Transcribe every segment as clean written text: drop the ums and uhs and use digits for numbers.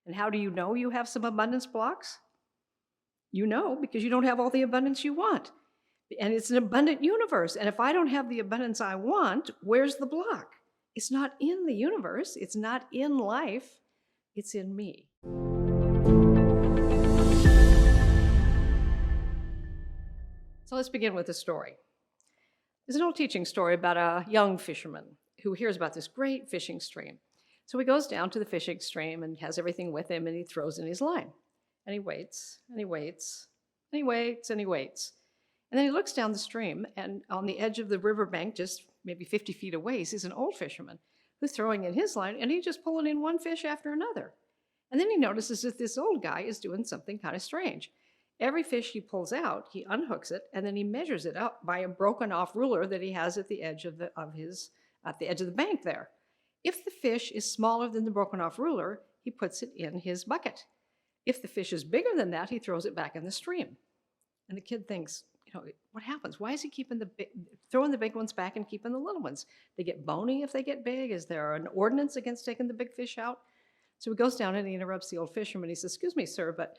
And how do you know you have some abundance blocks? You know because you don't have all the abundance you want. And it's an abundant universe. And if I don't have the abundance I want, where's the block? It's not in the universe. It's not in life. It's in me. So let's begin with a story. There's an old teaching story about a young fisherman who hears about this great fishing stream. So he goes down to the fishing stream and has everything with him, and he throws in his line. And he waits, and he waits, and he waits, and he waits. And then he looks down the stream, and on the edge of the riverbank, just maybe 50 feet away, he sees an old fisherman who's throwing in his line, and he's just pulling in one fish after another. And then he notices that this old guy is doing something kind of strange. Every fish he pulls out, he unhooks it, and then he measures it up by a broken off ruler that he has at the edge of the bank there. If the fish is smaller than the broken off ruler, he puts it in his bucket. If the fish is bigger than that, he throws it back in the stream. And the kid thinks, what happens? Why is he throwing the big ones back and keeping the little ones? They get bony if they get big? Is there an ordinance against taking the big fish out? So he goes down and he interrupts the old fisherman. He says, "Excuse me, sir, but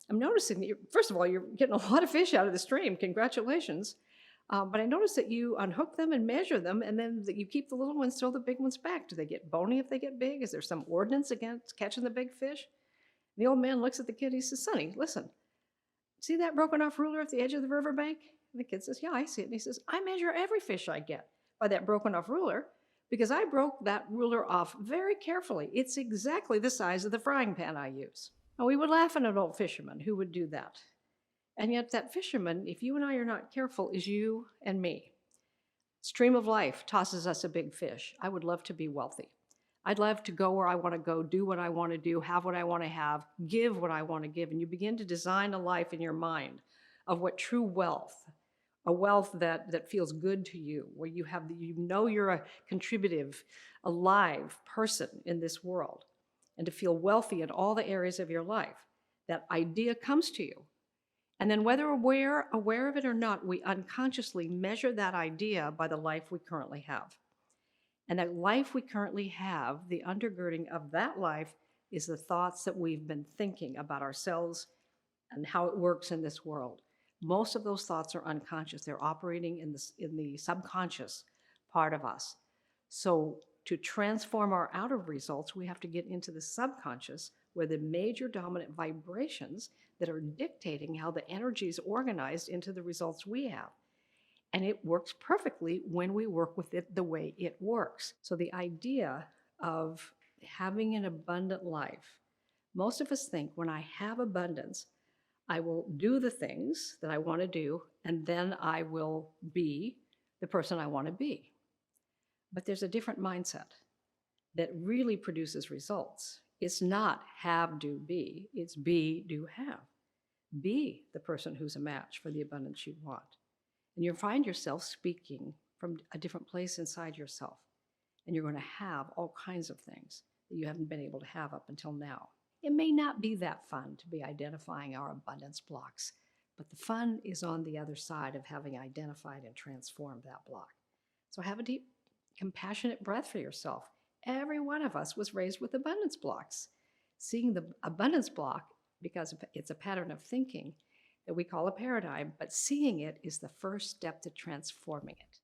I'm noticing that first of all, you're getting a lot of fish out of the stream. Congratulations. But I noticed that you unhook them and measure them, and then that you keep the little ones, throw the big ones back. Do they get bony if they get big? Is there some ordinance against catching the big fish?" And the old man looks at the kid. He says, "Sonny, listen. See that broken off ruler at the edge of the riverbank?" And the kid says, "Yeah, I see it." And he says, "I measure every fish I get by that broken off ruler because I broke that ruler off very carefully. It's exactly the size of the frying pan I use." Now, we would laugh at an old fisherman who would do that. And yet that fisherman, if you and I are not careful, is you and me. Stream of life tosses us a big fish. I would love to be wealthy. I'd love to go where I want to go, do what I want to do, have what I want to have, give what I want to give. And you begin to design a life in your mind of what true wealth, a wealth that feels good to you, where you're a contributive, alive person in this world, and to feel wealthy in all the areas of your life. That idea comes to you. And then whether aware of it or not, we unconsciously measure that idea by the life we currently have. And that life we currently have, the undergirding of that life is the thoughts that we've been thinking about ourselves and how it works in this world. Most of those thoughts are unconscious. They're operating in the subconscious part of us. So to transform our outer results, we have to get into the subconscious, where the major dominant vibrations that are dictating how the energy is organized into the results we have. And it works perfectly when we work with it the way it works. So the idea of having an abundant life, most of us think when I have abundance, I will do the things that I want to do, and then I will be the person I want to be. But there's a different mindset that really produces results. It's not have, do, be. It's be, do, have. Be the person who's a match for the abundance you want. And you'll find yourself speaking from a different place inside yourself. And you're going to have all kinds of things that you haven't been able to have up until now. It may not be that fun to be identifying our abundance blocks, but the fun is on the other side of having identified and transformed that block. So have a deep, compassionate breath for yourself. Every one of us was raised with abundance blocks. Seeing the abundance block, because it's a pattern of thinking that we call a paradigm, but seeing it is the first step to transforming it.